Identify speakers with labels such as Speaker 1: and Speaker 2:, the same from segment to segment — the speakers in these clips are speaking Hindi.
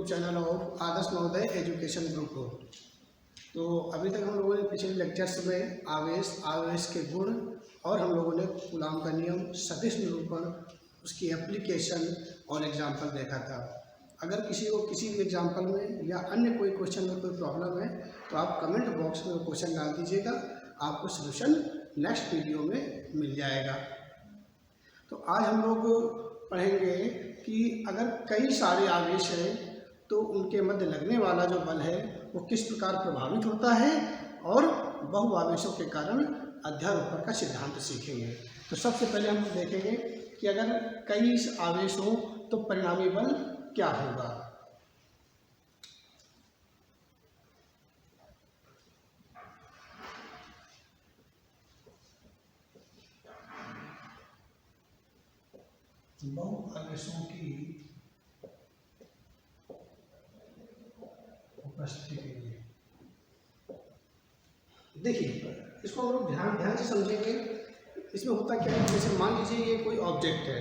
Speaker 1: YouTube channel of Adarsh Navodaya education group. तो अभी तक हम लोगों ने पिछले लेक्चर्स में आवेश के गुण और हम लोगों ने कूलाम का नियम, सदिश निरूपण, उसकी एप्लीकेशन और एग्जाम्पल देखा था। अगर किसी को किसी भी एग्जाम्पल में या अन्य कोई क्वेश्चन में कोई प्रॉब्लम है तो आप कमेंट बॉक्स में क्वेश्चन डाल दीजिएगा, आपको सलूशन नेक्स्ट वीडियो में मिल जाएगा। तो आज हम लोग पढ़ेंगे कि अगर कई सारे आवेश हैं तो उनके मध्य लगने वाला जो बल है वो किस प्रकार प्रभावित होता है, और बहुआवेशों के कारण अध्यारोपण का सिद्धांत सीखेंगे। तो सबसे पहले हम देखेंगे कि अगर कई आवेश हो तो परिणामी बल क्या होगा। बहुआवेशों की उपस्थिति के लिए देखिए, इसको हम लोग ध्यान से समझेंगे। इसमें होता क्या है, जैसे मान लीजिए ये कोई ऑब्जेक्ट है,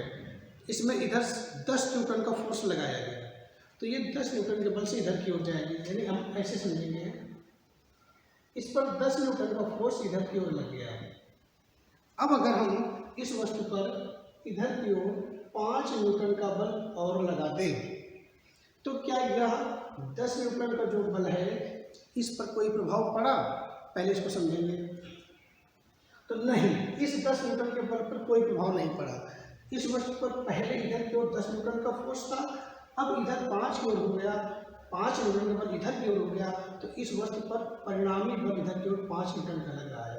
Speaker 1: इसमें इधर 10 न्यूटन का फोर्स लगाया गया, तो ये 10 न्यूटन के बल से इधर की ओर जाएगी। यानी हम ऐसे समझेंगे, इस पर 10 न्यूटन का फोर्स इधर की ओर लग गया। अब अगर हम इस वस्तु पर इधर की ओर 5 न्यूटन का बल और लगा दें तो क्या यह 10 न्यूटन का जो बल है इस पर कोई प्रभाव पड़ा? पहले इसको समझेंगे। तो नहीं, इस 10 न्यूटन के बल पर कोई प्रभाव नहीं पड़ा। इस वस्तु पर पहले इधर की ओर 10 न्यूटन का फोर्स था, अब इधर 5 की ओर हो गया, 5 न्यूटन का बल इधर की ओर हो गया, तो इस वस्तु पर परिणामी बल इधर की ओर 5 न्यूटन का लग रहा है।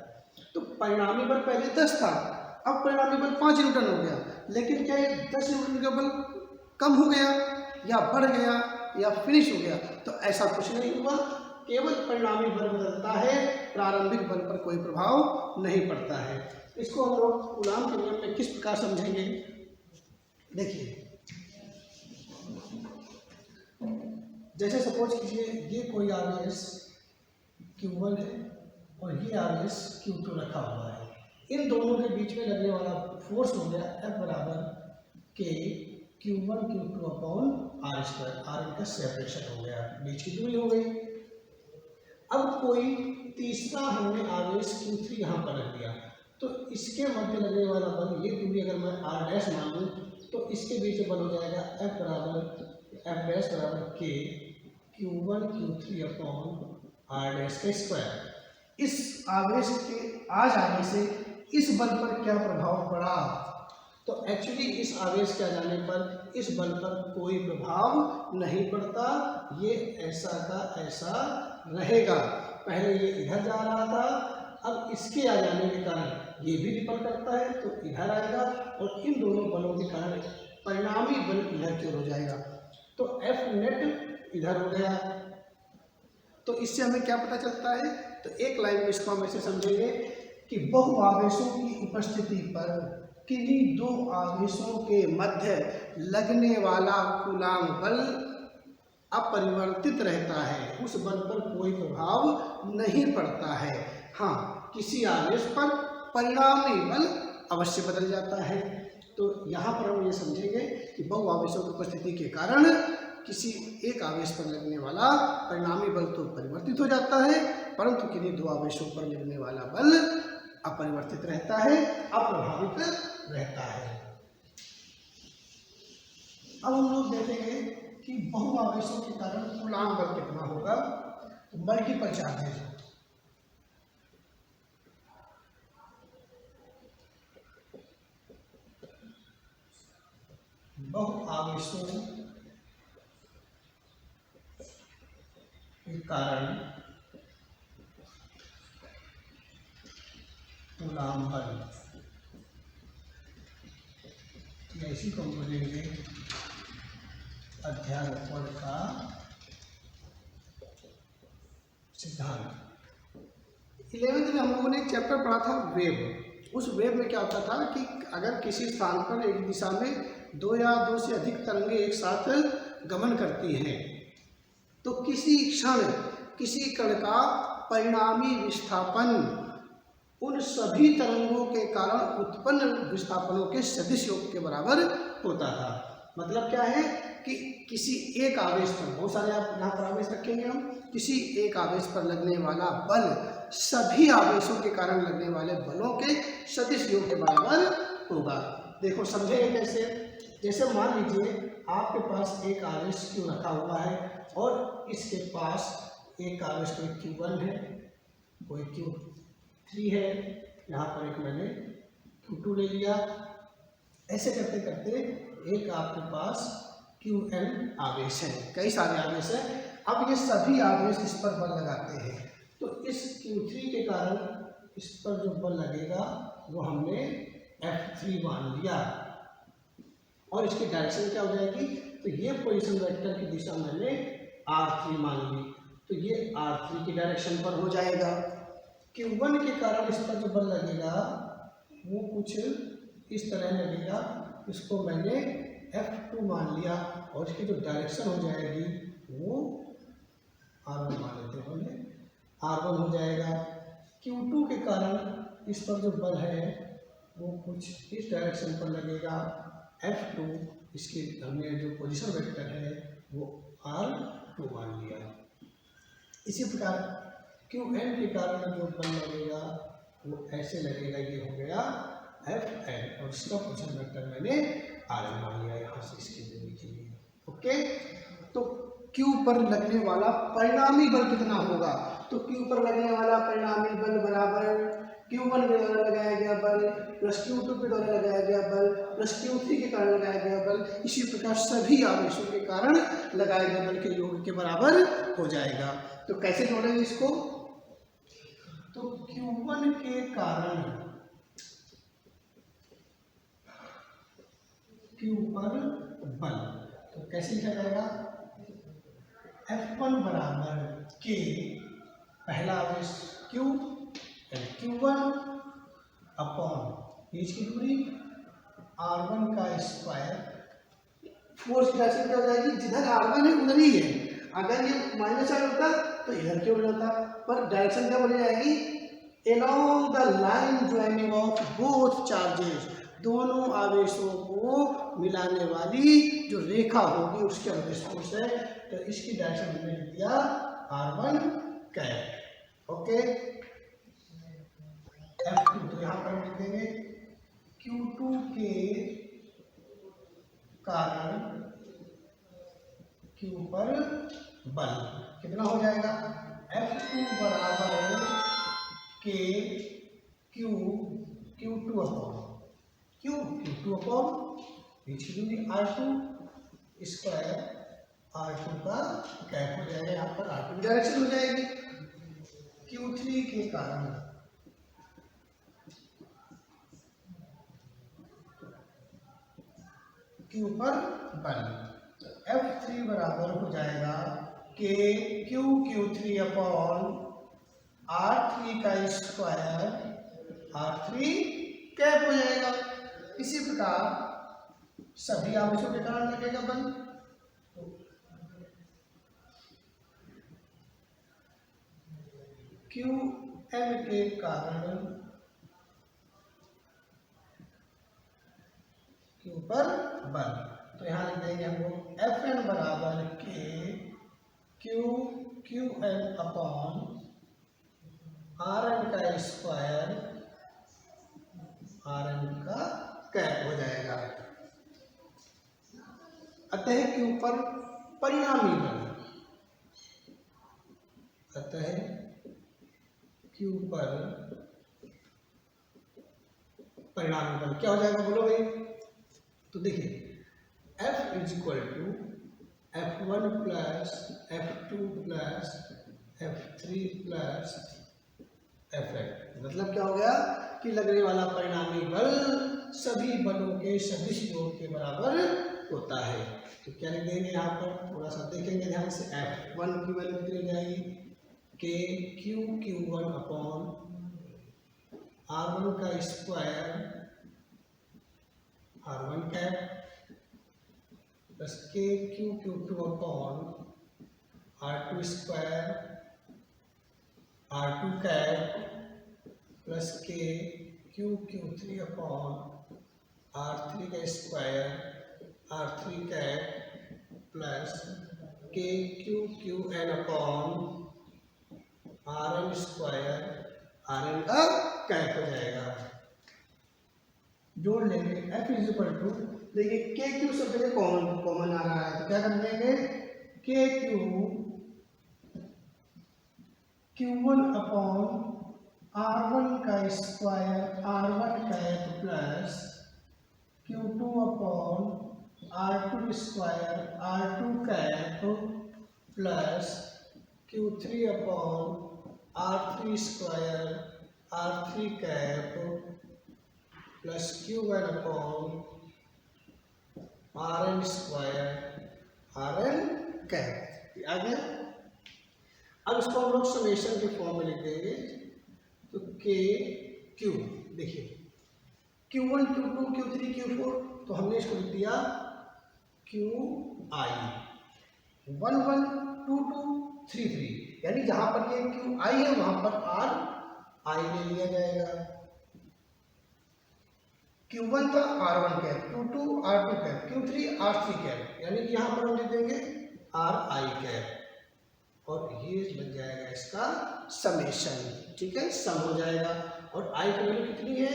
Speaker 1: तो परिणामी बल पहले 10 था, अब परिणामी बल 5 न्यूटन हो गया। लेकिन क्या ये 10 न्यूटन का बल कम हो गया या बढ़ गया या फिनिश हो गया? तो ऐसा कुछ नहीं हुआ, केवल परिणामी बल बदलता है, प्रारंभिक बल पर कोई प्रभाव नहीं पड़ता है। इसको हम लोग कूलाम के नियम में किस प्रकार समझेंगे? देखिए, जैसे सपोज कीजिए ये कोई आवेश Q1 है और ये आवेश Q2 रखा हुआ है। इन दोनों के बीच में लगने वाला फोर्स हो गया F बराबर K Q1 Q2 upon R²। R इनका सेपरेशन हो गया, बीच की दूरी हो गई। अब कोई तीसरा हमने आवेश Q3 यहाँ पर रख दिया, तो इसके मध्य लगने वाला बल, ये दूरी अगर मैं R' मान लूँ तो इसके बीच बल हो जाएगा F बराबर K Q1 Q3 upon R'²। इस आवेश के आ जाने से इस बल पर क्या प्रभाव पड़ा? तो एक्चुअली इस आवेश के आ जाने पर इस बल पर कोई प्रभाव नहीं पड़ता, ये ऐसा का ऐसा रहेगा। पहले ये इधर जा रहा था, अब इसके आ जाने के कारण ये भी रिपल करता है तो इधर आएगा, और इन दोनों बलों के कारण परिणामी बल इधर की ओर हो जाएगा। तो F नेट इधर हो गया। तो इससे हमें क्या पता चलता है? तो एक लाइन में इसको हम ऐसे समझेंगे कि बहुआवेशों की उपस्थिति पर किन्हीं दो आवेशों के मध्य लगने वाला कूलाम बल अपरिवर्तित रहता है, उस बल पर कोई प्रभाव नहीं पड़ता है। हाँ, किसी आवेश पर परिणामी बल अवश्य बदल जाता है। तो यहाँ पर हम ये समझेंगे कि बहुआवेशों की उपस्थिति के कारण किसी एक आवेश पर लगने वाला परिणामी बल तो परिवर्तित हो जाता है, परंतु किन्हीं दो आवेशों पर लगने वाला बल अपरिवर्तित रहता है, अप्रभावित रहता है। अब हम लोग देखेंगे कि बहुआवेशों के कारण कूलाम बल कितना होगा। तो मल्टीपल चार्जेज, बहुआवेशों के कारण कूलाम बल, इसी को हम बोलेंगे अध्यारोपण का सिद्धांत। 11th में हम लोगों ने एक चैप्टर पढ़ा था वेव। उस वेव में क्या होता था कि अगर किसी स्थान पर एक दिशा में 2 या 2 से अधिक तरंगें एक साथ गमन करती हैं तो किसी क्षण किसी कण का परिणामी विस्थापन उन सभी तरंगों के कारण उत्पन्न विस्थापनों के सदिश योग के बराबर होता था। मतलब क्या है कि किसी एक आवेश पर, बहुत सारे आप यहाँ पर आवेश रखेंगे हम, किसी एक आवेश पर लगने वाला बल सभी आवेशों के कारण लगने वाले बलों के सदिश योग के बराबर होगा। देखो समझेंगे कैसे। जैसे मान लीजिए आपके पास एक आवेश Q रखा हुआ है और इसके पास एक आवेश कोई Q1 है, कोई Q3 है, यहाँ पर एक मैंने Q2 ले लिया। ऐसे करते करते एक आपके पास Qn आवेश है, कई सारे आवेश हैं। अब ये सभी आवेश इस पर बल लगाते हैं, तो इस Q3 के कारण इस पर जो बल लगेगा वो हमने F3 मान लिया और इसकी डायरेक्शन क्या हो जाएगी, तो ये पोजीशन वेक्टर की दिशा मैंने R3 मान ली, तो ये R3 की डायरेक्शन पर हो जाएगा। Q1 के कारण इस पर जो बल लगेगा वो कुछ इस तरह लगेगा, इसको मैंने F2 मान लिया और इसकी जो डायरेक्शन हो जाएगी वो R1 मान लेते हैं, R1 हो जाएगा। Q2 के कारण इस पर जो बल है वो कुछ इस डायरेक्शन पर लगेगा, F2, इसकी हमने जो पोजीशन वेक्टर है वो R2 मान लिया। इसी प्रकार Qn के कारण जो बल लगेगा वो ऐसे लगेगा, ये हो गया Fn और इसका पोजीशन वेक्टर मैंने Rn मान लिया यहाँ से इसकी दूरी के लिए। ओके, तो Q पर लगने वाला परिणामी बल कितना होगा, तो Q पर लगने वाला परिणामी बल बराबर Q1 के द्वारा लगाया गया बल प्लस Q2 के द्वारा लगाया गया बल प्लस Q3 के कारण लगाया गया बल, इसी प्रकार सभी आवेशों के कारण लगाए गए बल के योग के बराबर हो जाएगा। तो कैसे जोड़ेंगे इसको, तो Q1 के कारण Q पर बल, तो कैसे लिखा जाएगा, F1 बराबर K, पहला आवेश Q, Q1 अपॉन इसकी दूरी R1 का स्क्वायर, फोर्स की डायरेक्शन क्या हो जाएगी, जिधर R1 है उधर ही है, अगर ये माइनस साइन होता तो इधर क्यों हो जाता, पर डायरेक्शन क्या बोली जाएगी, along the line joining of both charges, दोनों आवेशों को मिलाने वाली जो रेखा होगी उसके अनुदिश फोर्स है, तो इसकी डायरेक्शन हमने लिख दिया R1 कैप। ओके, F2 तो यहाँ पर लिख देंगे Q2 के कारण Q पर बल कितना हो जाएगा, F2 बराबर K Q2 upon Q2 upon पीछे दूरी R2 स्क्वायर, R2 का कैप हो जाएगा, यहाँ पर R2 की डायरेक्शन हो जाएगी। Q3 के कारण Q पर बल, तो F3 बराबर हो जाएगा K Q3 अपॉन R3 का स्क्वायर, R3 कैप हो जाएगा। इसी प्रकार सभी आवेशों के कारण लगेगा बल, तो Qn के कारण Q पर बल, तो यहाँ लिख देंगे हम लोग Fn बराबर K Qn अपॉन Rn का स्क्वायर, Rn का कैप हो जाएगा। अतः Q पर परिणामी बल, अतः Q पर परिणामी बल क्या हो जाएगा बोलो भाई, तो देखिए F is equal to F1 plus F2 plus F3 plus Fn, मतलब क्या हो गया कि लगने वाला परिणामी बल सभी बलों के सदिश योग के बराबर होता है। तो क्या लिख देंगे यहाँ पर, थोड़ा सा देखेंगे ध्यान से, F1 की वैल्यू कितनी जाएगी, K Q1 अपॉन R1 का square, R1 cap plus K Q2 upon R2 square, R2 cap plus K Q3 upon R3 का square, R3 cap plus k q q n upon r n square, r n का कैप हो जाएगा। जोड़ लेंगे एफ इज इक्वल टू, देखिए के क्यू सब जगह कॉमन आ रहा है, तो क्या कर देंगे के क्यू Q1 अपॉन R1 का square R1 cap plus Q2 upon R2 square R2 cap plus Q3 upon R3 square R3 cap plus Q1 upon Rn square Rn cap. आ गया। अब इसको हम लोग समेशन के फॉर्म में लिख देंगे, तो के क्यू, देखिए Q1 Q2 Q3 Q4, तो हमने इसको लिख दिया क्यू आई 1 1 2 2 3 3, यानी जहां पर ये क्यू आई है वहां पर आर आई ले लिया जाएगा। Q1 था R1 cap, Q2 R2 cap, Q3 R3 cap, यानी कि यहाँ पर हम लिख देंगे आर आई कैप, और ये बन जाएगा इसका समेशन। ठीक है, सम हो जाएगा। और आई की वैल्यू कितनी है,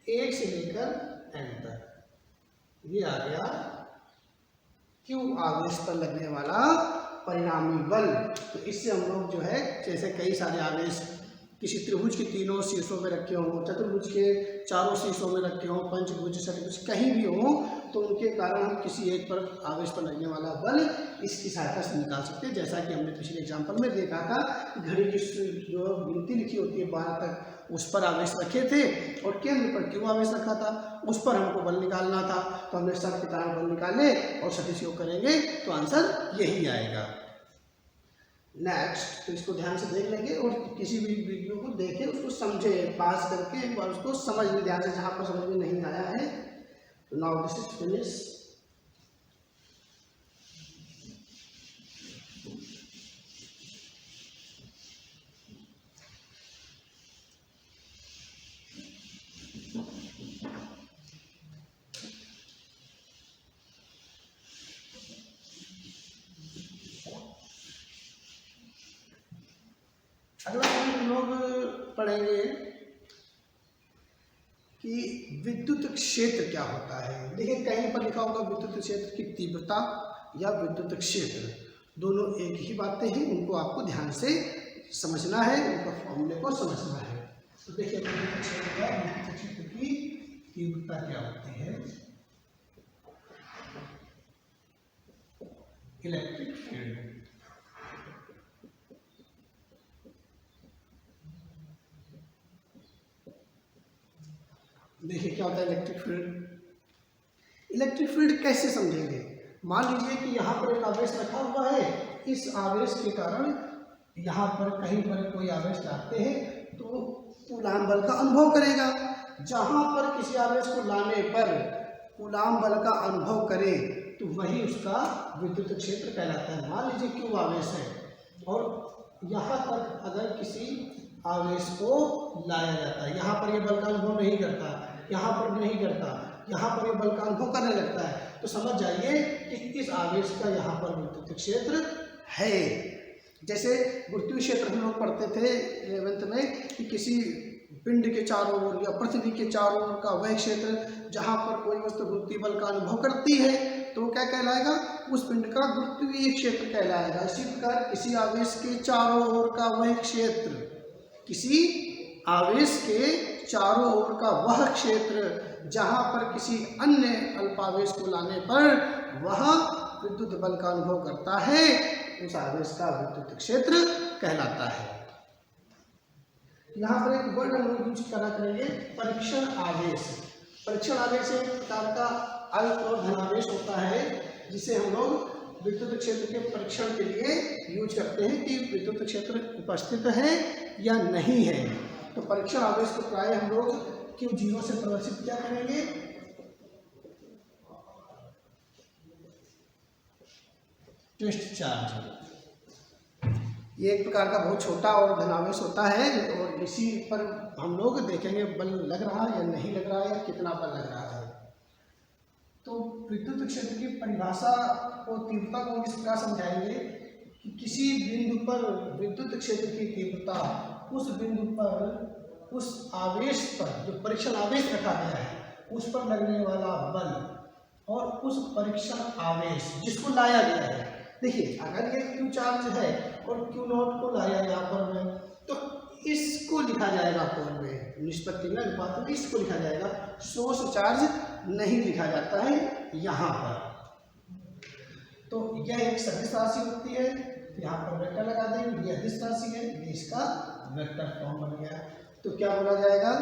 Speaker 1: 1 से लेकर n तक। ये आ गया क्यू आवेश पर लगने वाला परिणामी बल। तो इससे हम लोग जो है, जैसे कई सारे आवेश किसी त्रिभुज के तीनों शीर्षों में रखे हों, चतुर्भुज के चारों शीर्षों में रखे हों, पंचभुज षटभुज कहीं भी हो, तो उनके कारण हम किसी एक पर आवेश पर लगने वाला बल इसकी सहायता से निकाल सकते हैं। जैसा कि हमने पिछले एग्जाम्पल में देखा था, घड़ी की जो गिनती लिखी होती है 12 तक, उस पर आवेश रखे थे और केंद्र पर क्यों आवेश रखा था, उस पर हमको बल निकालना था। तो हमने सब के कारण बल निकाले और सदिश करेंगे तो आंसर यही आएगा। नेक्स्ट, तो इसको ध्यान से देख लेंगे और किसी भी वीडियो को देखें, उसको समझे, पास करके एक बार उसको समझ लें ध्यान से, जहाँ पर समझ में नहीं आया है। तो नाउ दिस इज फिनिश। अगला हम लोग पढ़ेंगे कि विद्युत क्षेत्र क्या होता है। देखिए कहीं पर लिखा होगा विद्युत क्षेत्र की तीव्रता या विद्युत क्षेत्र, दोनों एक ही बातें हैं, उनको आपको ध्यान से समझना है, उनका फॉर्मूले को समझना है। तो देखिए विद्युत क्षेत्र की तीव्रता क्या होती है। इलेक्ट्रिक फील्ड, देखिए क्या होता है इलेक्ट्रिक फील्ड। इलेक्ट्रिक फील्ड कैसे समझेंगे, मान लीजिए कि यहाँ पर एक आवेश रखा हुआ है, इस आवेश के कारण यहाँ पर कहीं पर कोई आवेश लाते हैं तो कूलाम बल का अनुभव करेगा। जहाँ पर किसी आवेश को लाने पर कूलाम बल का अनुभव करे तो वही उसका विद्युत क्षेत्र कहलाता है। मान लीजिए क्यू आवेश है और यहाँ तक अगर किसी आवेश को लाया जाता है, यहाँ पर ये बल का अनुभव नहीं करता, यहाँ पर नहीं करता, यहाँ पर ये बल का अनुभव करने लगता है, तो समझ जाइए कि इस आवेश का यहाँ पर विद्युत क्षेत्र है। जैसे गुरुत्वीय क्षेत्र हम लोग पढ़ते थे 11th में कि किसी पिंड के चारों ओर या पृथ्वी के चारों ओर का वह क्षेत्र जहाँ पर कोई वस्तु गुरुत्वीय बल का अनुभव करती है तो क्या कहलाएगा, उस पिंड का गुरुत्वीय क्षेत्र कहलाएगा। इसी प्रकार किसी आवेश के चारों ओर का वह क्षेत्र, किसी आवेश के चारों ओर का वह क्षेत्र जहाँ पर किसी अन्य अल्पावेश को लाने पर वह विद्युत बल का अनुभव करता है, उस आवेश का विद्युत क्षेत्र कहलाता है। यहाँ पर एक वर्ड हम लोग यूज करा करेंगे, परीक्षण आवेश। परीक्षण आवेश एक प्रकार का अल्प और धनावेश होता है जिसे हम लोग विद्युत क्षेत्र के परीक्षण के लिए यूज करते हैं कि विद्युत क्षेत्र उपस्थित है या नहीं है। तो परीक्षण आवेश को प्राय हम लोग Q0 से प्रदर्शित क्या करेंगे, टेस्ट चार्ज। ये एक प्रकार का बहुत छोटा और धनावेश होता है और इसी पर हम लोग देखेंगे बल लग रहा है या नहीं लग रहा है या कितना बल लग रहा है। तो विद्युत क्षेत्र की परिभाषा को, तीव्रता को इस प्रकार समझाएंगे कि किसी बिंदु पर विद्युत क्षेत्र की तीव्रता उस बिंदु पर उस आवेश पर, जो परीक्षण आवेश रखा गया है, उस पर लगने वाला बल और उस परीक्षण आवेश जिसको लाया गया है। देखिए अगर ये क्यू चार्ज है और क्यू नॉट को लाया यहाँ पर मैं, तो इसको लिखा जाएगा कौन में, निष्पत्ति में, अनुपात में इसको लिखा जाएगा, सोर्स चार्ज नहीं लिखा जाता है यहाँ पर। तो यह एक सदिश राशि होती है, यहाँ पर वेक्टर लगा देंगे, यह अदिश राशि है, ये इसका वेक्टर फॉर्म बन गया। तो क्या बोला जाएगा,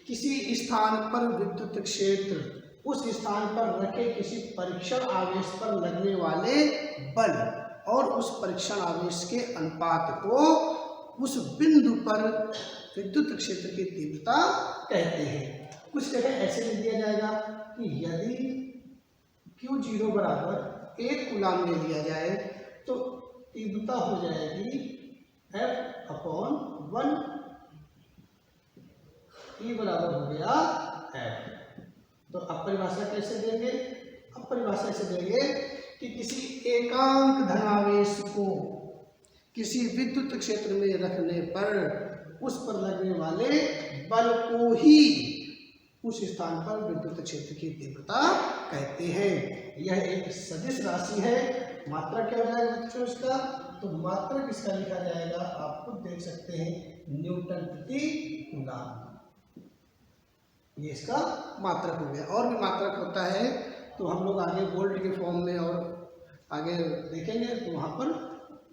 Speaker 1: किसी स्थान पर विद्युत क्षेत्र उस स्थान पर रखे किसी परीक्षण आवेश पर लगने वाले बल और उस परीक्षण आवेश के अनुपात को उस बिंदु पर विद्युत क्षेत्र की तीव्रता कहते हैं। कुछ जगह ऐसे लिख दिया जाएगा कि यदि Q0 बराबर 1 कूलाम ले लिया जाए तो तीव्रता हो जाएगी F/1, E बराबर हो गया F। तो अब परिभाषा कैसे देंगे, अब परिभाषा ऐसे देंगे कि किसी एकांक धनावेश को किसी विद्युत क्षेत्र में रखने पर उस पर लगने वाले बल को ही उस स्थान पर विद्युत क्षेत्र की तीव्रता कहते हैं। यह एक सदिश राशि है। मात्रक क्या हो जाएगा बच्चों इसका, तो मात्रक इसका लिखा जाएगा, आप खुद देख सकते हैं, न्यूटन प्रति कूलाम। ये इसका मात्रक हो गया। और भी मात्रक होता है तो हम लोग आगे वोल्ट के फॉर्म में और आगे देखेंगे तो वहाँ पर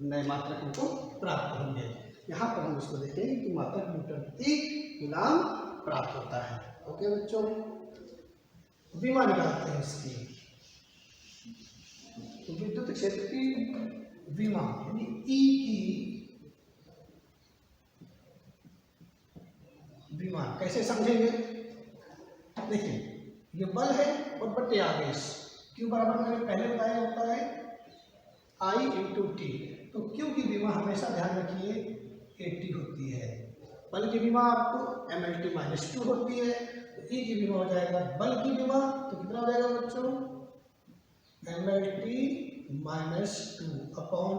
Speaker 1: नए मात्रक हमको प्राप्त होंगे। यहाँ पर हम इसको देखेंगे कि मात्रक न्यूटन प्रति कूलाम प्राप्त होता है। ओके बच्चों, विमा निकालते हैं इसकी। तो विद्युत क्षेत्र की विमा यानी ई की विमा कैसे समझेंगे, देखिए ये बल है और बटे आवेश, Q बराबर मैंने पहले बताया होता है I × T। तो Q की विमा हमेशा ध्यान रखिए 80 होती है। बल की विमा आपको mLT-2 होती है। तो E की विमा हो जाएगा बल की विमा, तो कितना हो जाएगा बच्चों, mLT-2 अपॉन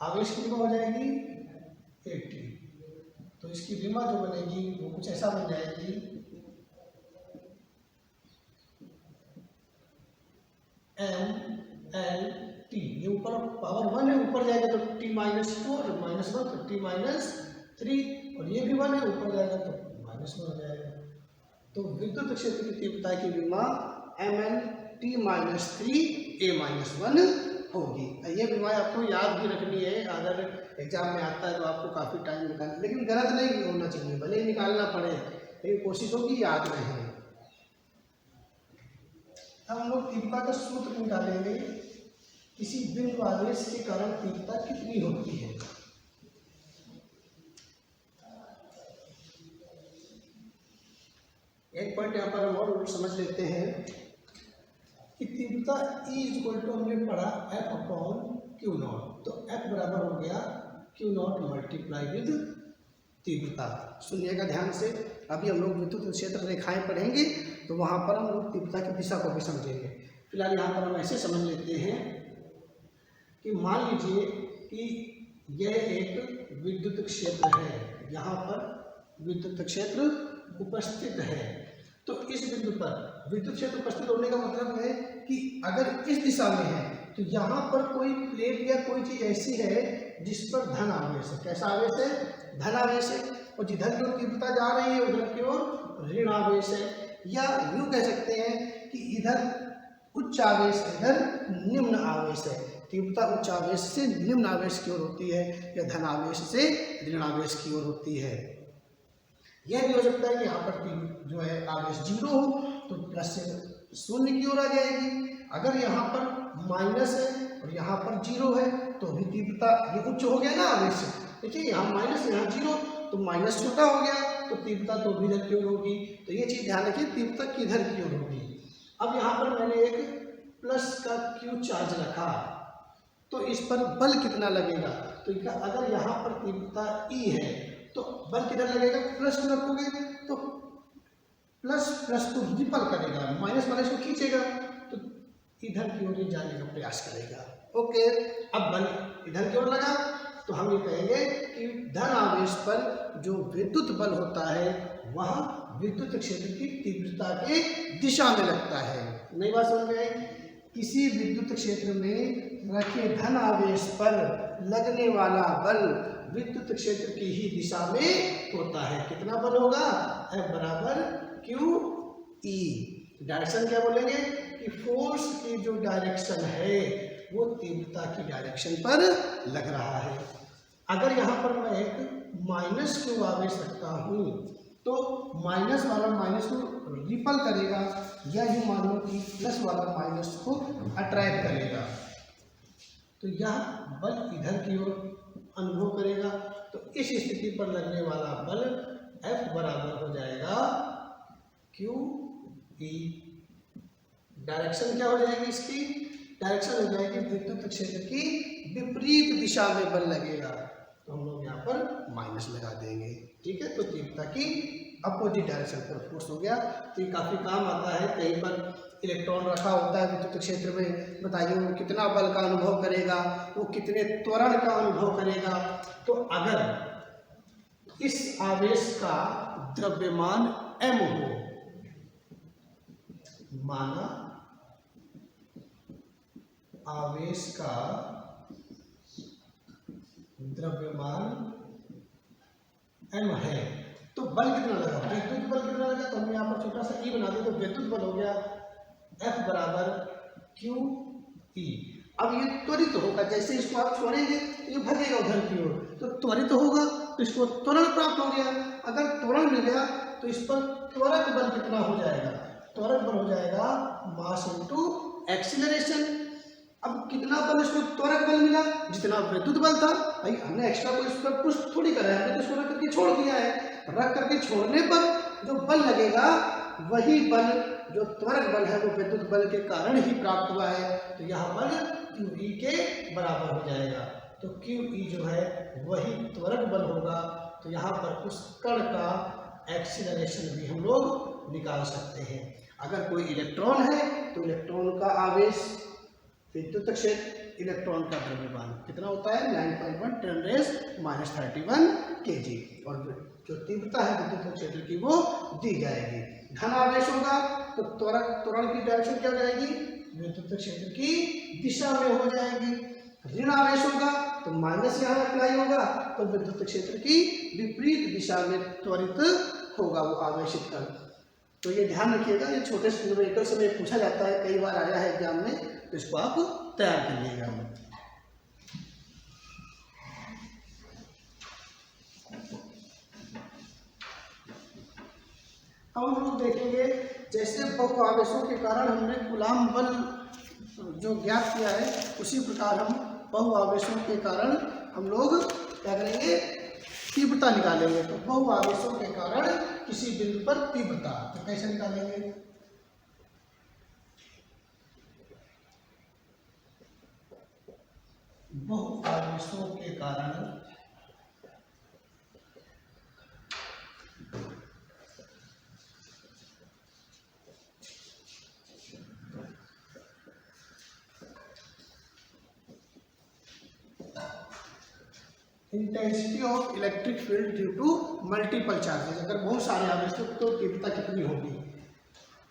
Speaker 1: आवेश की विमा हो जाएगी 80। तो इसकी विमा जो बनेगी वो कुछ ऐसा बन जाएगी, mLT, ये ऊपर पावर 1 है, ऊपर जाएगा तो T-2 और -1 तो T-3, और ये भी 1 है, ऊपर जाएगा तो -1 हो जाएगा। तो विद्युत क्षेत्र की तीव्रता की विमा mLT-3 A-1 होगी। ये विमा आपको याद भी रखनी है, अगर एग्जाम में आता है तो आपको काफ़ी टाइम निकालना, लेकिन गलत नहीं होना चाहिए, भले ही निकालना पड़े लेकिन कोशिश होगी याद रहे। अब हम लोग तीव्रता का सूत्र निकालेंगे, किसी बिंदु आवेश के कारण तीव्रता कितनी होती है। एक पॉइंट यहाँ पर हम और समझ लेते हैं कि तीव्रता E = हमने पढ़ा F/Q0। तो F बराबर हो गया Q0 मल्टीप्लाई विद तीव्रता। सुनिएगा ध्यान से, अभी हम लोग विद्युत क्षेत्र रेखाएं पढ़ेंगे तो वहाँ पर हम लोग तीव्रता की दिशा को भी समझेंगे। फिलहाल यहाँ पर हम ऐसे समझ लेते हैं कि मान लीजिए कि यह एक विद्युत क्षेत्र है, यहाँ पर विद्युत क्षेत्र उपस्थित है। तो इस बिंदु पर विद्युत क्षेत्र उपस्थित होने का मतलब है कि अगर इस दिशा में है तो यहाँ पर कोई प्लेट या कोई चीज़ ऐसी है जिस पर धन आवेश है। कैसा आवेश है, धन आवेश है, और जिधर की ओर तीव्रता जा रही है उधर की ओर ऋण आवेश है। या यूँ कह सकते हैं कि इधर उच्च आवेश, इधर निम्न आवेश है। तीव्रता उच्च आवेश से निम्न आवेश की ओर होती है या धन आवेश से ऋण आवेश की ओर होती है। यह भी हो सकता है कि यहाँ पर जो है आवेश 0 हो तो प्लस से 0 की ओर आ जाएगी। अगर यहाँ पर माइनस है और यहाँ पर 0 है तो भी तीव्रता ये उच्च हो गया ना आवेश। देखिए यहाँ माइनस, यहाँ 0, तो माइनस छोटा हो गया तो तीव्रता तो भी इधर की ओर होगी। तो ये चीज़ ध्यान रखिए, तीव्रता किधर की ओर होगी। अब यहाँ पर मैंने एक प्लस का Q चार्ज रखा तो इस पर बल कितना लगेगा, तो अगर यहाँ पर तीव्रता E है तो बल किधर लगेगा, प्लस में रखोगे तो प्लस प्लस को रिपल करेगा, माइनस माइनस को खींचेगा, तो इधर की ओर जाने का प्रयास करेगा। ओके, अब बल इधर की ओर लगा तो हम ये कहेंगे कि धन आवेश पर जो विद्युत बल होता है वह विद्युत क्षेत्र की तीव्रता के दिशा में लगता है। नई बात समझ में आई? किसी विद्युत क्षेत्र में रखे धन आवेश पर लगने वाला बल विद्युत क्षेत्र की ही दिशा में होता है। कितना बल होगा? F बराबर क्यू ई। डायरेक्शन क्या बोलेंगे कि फोर्स की जो डायरेक्शन है वो तीव्रता की डायरेक्शन पर लग रहा है। अगर यहाँ पर मैं एक माइनस क्यू आवेश रखता हूँ तो माइनस वाला माइनस को रिपल करेगा, या यूँ मान लो कि प्लस वाला माइनस को अट्रैक्ट करेगा, तो यह बल इधर की ओर अनुभव करेगा। तो इस स्थिति पर लगने वाला बल F बराबर हो जाएगा क्यू ई। डायरेक्शन क्या हो जाएगी इसकी? डायरेक्शन हो जाएगी विद्युत क्षेत्र की विपरीत दिशा में बल लगेगा, तो हम लोग यहाँ पर माइनस लगा देंगे। ठीक है, तो तीव्रता की अपोजिट डायरेक्शन पर फोर्स हो गया। तो ये काफ़ी काम आता है। कहीं पर इलेक्ट्रॉन रखा होता है विद्युत क्षेत्र में, बताइए वो कितना बल का अनुभव करेगा, वो कितने त्वरण का अनुभव करेगा। तो अगर इस आवेश का द्रव्यमान m हो, माना आवेश का द्रव्यमान m है, तो बल कितना लगा? विद्युत बल कितना लगा? तो हम यहाँ पर छोटा सा e बना दें, तो विद्युत बल हो गया F बराबर क्यू ई। अब ये त्वरित होगा, जैसे इसको आप छोड़ेंगे तो ये भगेगा उधर की ओर, तो त्वरित होगा, तो इसको त्वरण प्राप्त हो गया। अगर त्वरण मिल गया तो इस पर त्वरक बल कितना हो जाएगा? त्वरक बल हो जाएगा मास इनटू एक्सीलरेशन। अब कितना बल इसको त्वरक बल मिला? जितना विद्युत बल था। भाई हमने एक्स्ट्रा को इस पर पुश थोड़ी करा है, हमने तो इसको रख करके छोड़ दिया है। रख करके छोड़ने पर जो बल लगेगा वही बल जो त्वरक बल है वो विद्युत बल के कारण ही प्राप्त हुआ है, तो यह बल क्यू ई के बराबर हो जाएगा। तो क्यू ई जो है वही त्वरक बल होगा। तो यहाँ पर उस कण का एक्सीलरेशन भी हम लोग निकाल सकते हैं। अगर कोई इलेक्ट्रॉन है तो इलेक्ट्रॉन का आवेश, विद्युत क्षेत्र, इलेक्ट्रॉन का द्रव्यमान कितना होता है? 9.1 10 - 31 kg, और जो तीव्रता है विद्युत क्षेत्र की वो दी जाएगी। धन आवेश होगा तो त्वरण की डायरेक्शन क्या हो जाएगी? विद्युत क्षेत्र की दिशा में हो जाएगी। ऋण आवेश होगा तो माइनस यहाँ अप्लाई होगा, तो विद्युत क्षेत्र की विपरीत दिशा में त्वरित होगा वो आवेशित कण। तो ये ध्यान रखिएगा, ये छोटे से न्यूमेरिकल से में पूछा जाता है, कई बार आया है एग्जाम में, तो इसको आप तैयार करिएगा। अब हम लोग देखेंगे जैसे बहु आवेशों के कारण हमने कूलाम बल जो ज्ञात किया है, उसी प्रकार हम बहु आवेशों के कारण हम लोग क्या करेंगे? तीव्रता निकालेंगे। तो बहु आवेशों के कारण किसी बिंदु पर तीव्रता तो कैसे निकालेंगे? बहु आवेशों के कारण intensity of electric field due to multiple charges. अगर बहुत सारे आवेश तो तीव्रता कितनी होगी?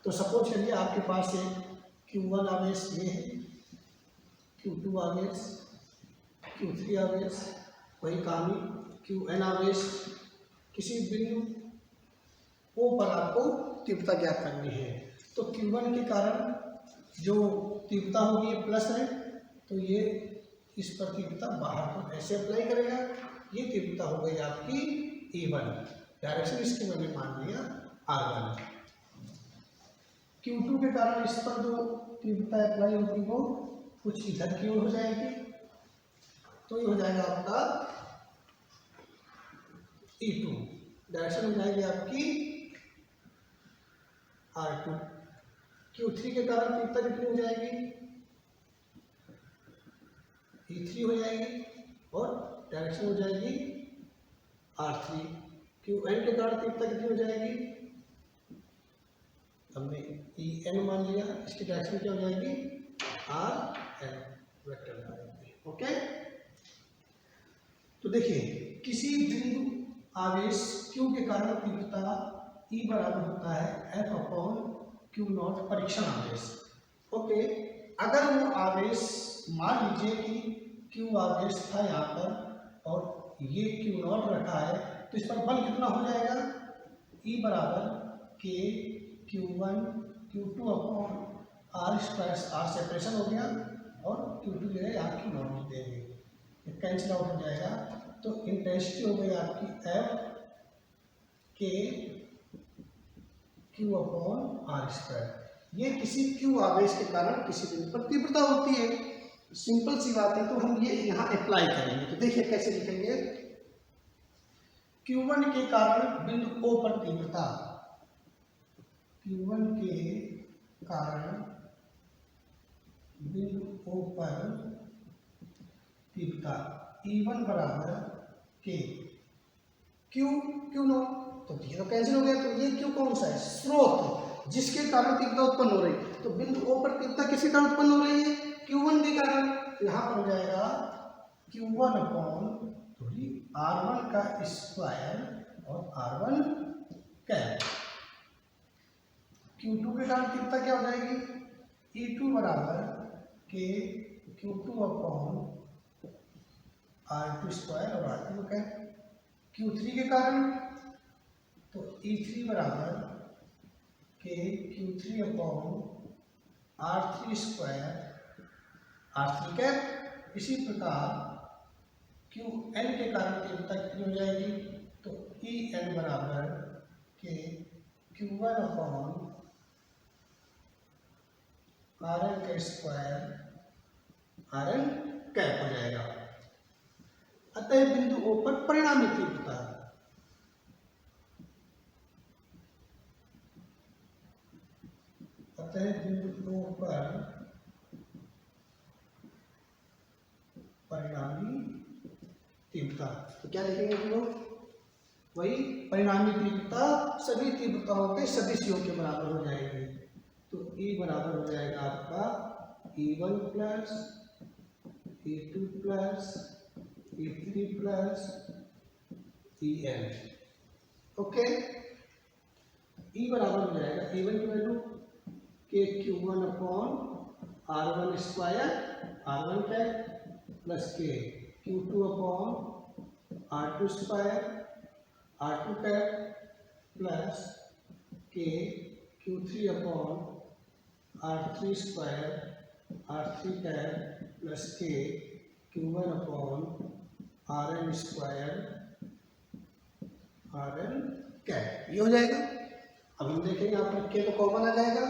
Speaker 1: तो सपोज करिए आपके पास एक Q1 आवेश ये है, Q2 आवेश, Q3 आवेश, वही कहानी Qn आवेश। किसी बिंदु O पर आपको तीव्रता ज्ञात करनी है, तो Q1 के कारण जो तीव्रता होगी ये प्लस है, तो ये इस पर तीव्रता बाहर को ऐसे अप्लाई करेगा, ये तीव्रता हो गई आपकी E1। डायरेक्शन इसकी मैंने मान लिया R1। Q2 के कारण इस पर जो तीव्रता अप्लाई होगी वो कुछ इधर की ओर हो जाएगी, तो ये हो जाएगा आपका E2। डायरेक्शन हो जाएगी आपकी R2। Q3 के कारण तीव्रता कितनी हो जाएगी? E3 हो जाएगी, और डायरेक्शन हो जाएगी R3। Qn के कारण तीव्रता कितनी हो जाएगी? हमने ई एन मान लिया, इसकी डायरेक्शन क्या हो जाएगी आर एन वेक्टर लगाएंगे। ओके, तो देखिए किसी बिंदु आवेश Q के कारण तीव्रता E बराबर होता है F अपॉन क्यू नॉट परीक्षण आवेश। ओके, अगर वो आवेश मान लीजिए कि Q आवेश था यहाँ पर और ये Q नॉट रखा है, तो इस पर बल कितना हो जाएगा E बराबर K Q1 Q2 upon r square, r separation हो गया और Q2 जो है यहाँ Q नॉट लिख देंगे, कैंसिल आउट हो जाएगा। तो इंटेंसिटी हो गई आपकी F K Q upon r square. ये किसी Q आवेश के कारण किसी बिंदु पर तीव्रता होती है, सिंपल सी बात है। तो हम ये यहाँ अप्लाई करेंगे, तो देखिए कैसे लिखेंगे, Q1 के कारण बिंदु O पर तीव्रता, Q1 के कारण बिंदु O पर तीव्रता E1 बराबर K Q नॉट, तो ये तो कैंसिल हो गया। तो ये Q कौन सा है, स्रोत जिसके कारण तीव्रता उत्पन्न हो रही है। तो बिंदु O पर तीव्रता किसके कारण उत्पन्न हो रही है, Q1 के कारण। तो यहाँ पर हो जाएगा Q1 अपॉन R1 का स्क्वायर और R1 कैप। Q2 के कारण तीव्रता क्या हो जाएगी, E2 बराबर K Q2 upon R2 square और R2 कैप। Q3 के कारण तो E3 बराबर K Q3 upon R3 square R3 cap. इसी प्रकार Qn के कारण तीव्रता कितनी हो जाएगी, तो En बराबर K Q1 अपॉन Rn का स्क्वायर Rn कैप हो जाएगा। अतः बिंदु O पर परिणामी तीव्रता, अतः बिंदु O पर परिणामी तीव्रता, तो क्या लिखेंगे हम लोग, वही परिणामी तीव्रता सभी तीव्रताओं के सदिशियों के बराबर हो जाएगी। तो E बराबर हो जाएगा आपका E1 plus E2 plus E3 plus En। Okay, E बराबर हो जाएगा E1 की value K Q1 upon R1 square R1 cap plus K Q2 upon R2 square R2 cap plus K Q3 upon R3 square R3 cap plus K Q1 upon Rn square Rn cap. ये हो जाएगा। अब हम देखेंगे यहाँ पर K तो कॉमन आ जाएगा,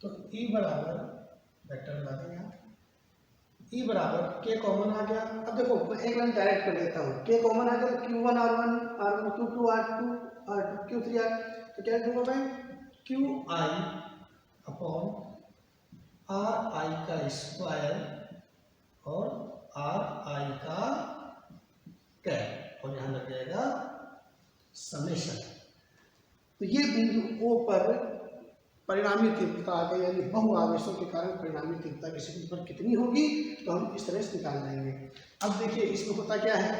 Speaker 1: तो E बराबर वेक्टर लगा देंगे यहाँ, E बराबर K कॉमन आ गया। अब देखो मैं एक लाइन डायरेक्ट कर देता हूँ, K कॉमन आ गया तो Q1 R1 R1 Q2 R2 Q3 R, तो क्या लिखूंगा मैं, QI अपॉन RI का स्क्वायर और RI का कैप, और यहाँ लग जाएगा समेशन। तो ये बिंदु O पर परिणामी तीव्रता आ गई, यानी बहु आवेशों के कारण परिणामी तीव्रता किसी बिंदु पर कितनी होगी, तो हम इस तरह से निकाल लेंगे। अब देखिए इसमें होता क्या है,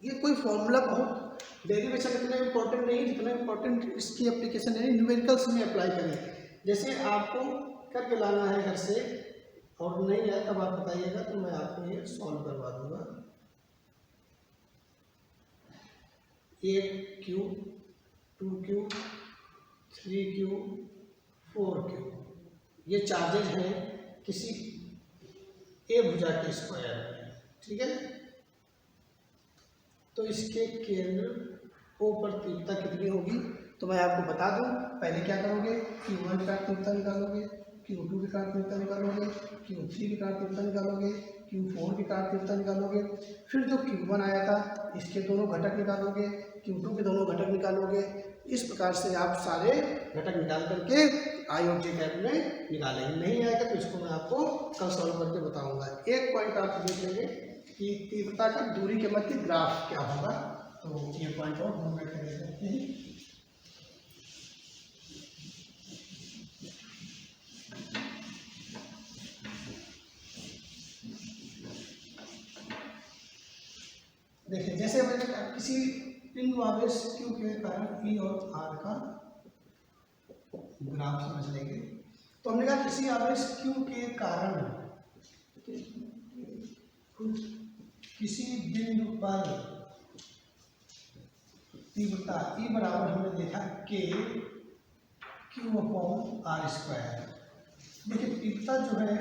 Speaker 1: ये कोई फॉर्मूला बहुत डेरिवेशन इतना इम्पोर्टेंट नहीं, जितना इम्पोर्टेंट इसकी एप्लीकेशन है न्यूमेरिकल्स में अप्लाई करें। जैसे आपको करके लाना है घर से और नहीं आए तब आप बताइएगा, तो मैं आपको ये सॉल्व करवा दूंगा। 8Q 2Q 3Q 4Q ये चार्जेज हैं किसी ए भुजा के स्क्वायर में, ठीक है। तो इसके केंद्र O पर तीव्रता कितनी होगी, तो मैं आपको बता दूं। पहले क्या करोगे, Q1 का तीव्रता निकालोगे, Q2 के कारण तीव्रता निकालोगे, Q3 के कारण तीव्रता निकालोगे, Q4 के कारण तीव्रता निकालोगे, फिर जो Q1 आया था इसके दोनों घटक निकालोगे, Q2 के दोनों घटक निकालोगे। इस प्रकार से आप सारे घटक निकाल करके आई और जे कैप में निकालेंगे। नहीं आएगा तो इसको मैं आपको कल सॉल्व करके बताऊंगा। एक पॉइंट आप देख लेंगे कि तीव्रता का दूरी के मध्य ग्राफ क्या होगा, तो ये पॉइंट और हम कर सकते हैं। देखिए जैसे मैंने कहा किसी बिंदु आवेश Q के कारण E और R का ग्राफ समझ लेंगे। तो हमने कहा किसी आवेश Q के कारण किसी बिंदु पर तीव्रता E बराबर हमने देखा K Q/r²। देखिए तीव्रता जो है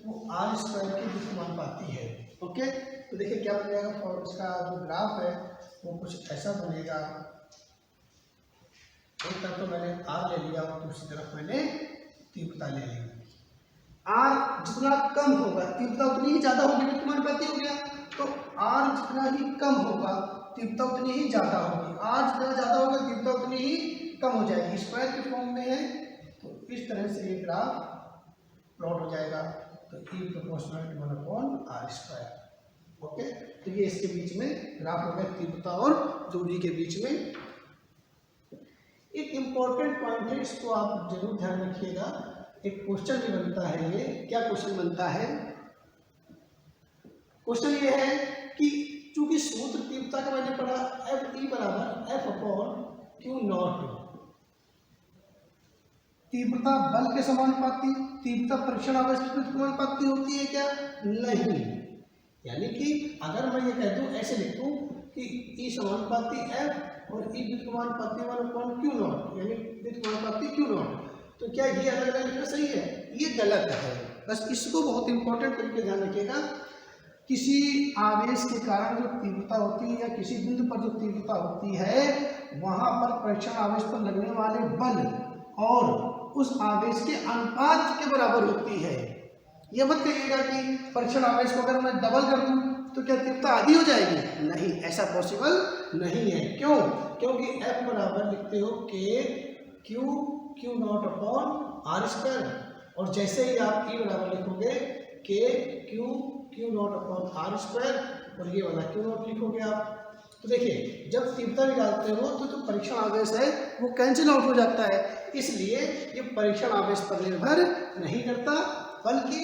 Speaker 1: वो r² के व्युत्क्रमानुपाती है। ओके, तो देखिए क्या बन जाएगा, और इसका जो ग्राफ है वो कुछ ऐसा बनेगा। एक तरफ तो मैंने r ले लिया और दूसरी तरफ मैंने तीव्रता ले ली। r जितना कम होगा तीव्रता उतनी ही ज्यादा होगी, व्युत्क्रमानुपाती हो गया। तो r जितना ही कम होगा तीव्रता उतनी ही ज्यादा होगी, r जितना ज्यादा होगा तीव्रता उतनी ही कम हो जाएगी। स्क्वायर के फॉर्म में है, तो इस तरह से ये ग्राफ प्लॉट हो जाएगा। तो E proportional to 1/r²। Okay, तो ये इसके बीच में ग्राफ हो गया तीव्रता और दूरी के बीच में। एक इम्पोर्टेंट पॉइंट है, इसको आप जरूर ध्यान रखिएगा। एक क्वेश्चन भी बनता है, ये क्या क्वेश्चन बनता है? क्वेश्चन ये है कि चूंकि सूत्र तीव्रता का मैंने पढ़ा Fe बराबर F/Q0। तीव्रता बल के समानुपाती, तीव्रता परीक्षण आवेश के व्युत्क्रमानुपाती होती है क्या? नहीं। यानी कि अगर मैं ये कह दूं, ऐसे लिख दूं कि E समानुपाती F और E व्युत्क्रमानुपाती 1/Q0, यानी व्युत्क्रमानुपाती Q0, तो क्या ये अलग अलग लिखना सही है? ये गलत है। बस इसको बहुत इंपॉर्टेंट तरीके ध्यान रखिएगा। किसी आवेश के कारण जो तीव्रता होती है या किसी बिंदु पर जो तीव्रता होती है, वहां पर परीक्षण आवेश पर लगने वाले बल और उस आवेश के अनुपात के बराबर होती है। यह मत कहिएगा कि परीक्षण आवेश को अगर मैं डबल कर दूं तो क्या तीव्रता आधी हो जाएगी? नहीं, ऐसा पॉसिबल नहीं है। क्यों? क्योंकि F बराबर लिखते हो K Q0/r², और जैसे ही आप E बराबर लिखोगे K Q0/r², और ये वाला Q0 लिखोगे आप। तो देखिए जब तीव्रता निकालते हो तो जो परीक्षण आवेश है वो कैंसिल आउट हो जाता है, इसलिए ये परीक्षण आवेश पर निर्भर नहीं करता, बल्कि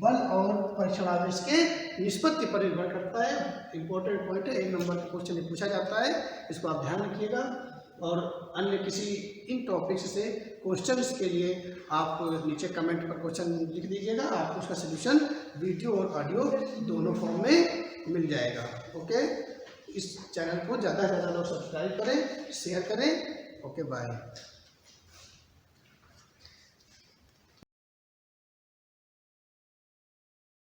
Speaker 1: बल और परीक्षण आवेश के निष्पत्ति पर निर्भर करता है। इंपॉर्टेंट पॉइंट है, 1 नंबर का क्वेश्चन पूछा जाता है, इसको आप ध्यान रखिएगा। और अन्य किसी इन टॉपिक्स से क्वेश्चंस के लिए आप नीचे कमेंट पर क्वेश्चन लिख दीजिएगा, आपको उसका सोल्यूशन वीडियो और ऑडियो दोनों फॉर्म में मिल जाएगा। ओके, इस चैनल को ज़्यादा से ज़्यादा लोग सब्सक्राइब करें, शेयर करें। Okay, bye.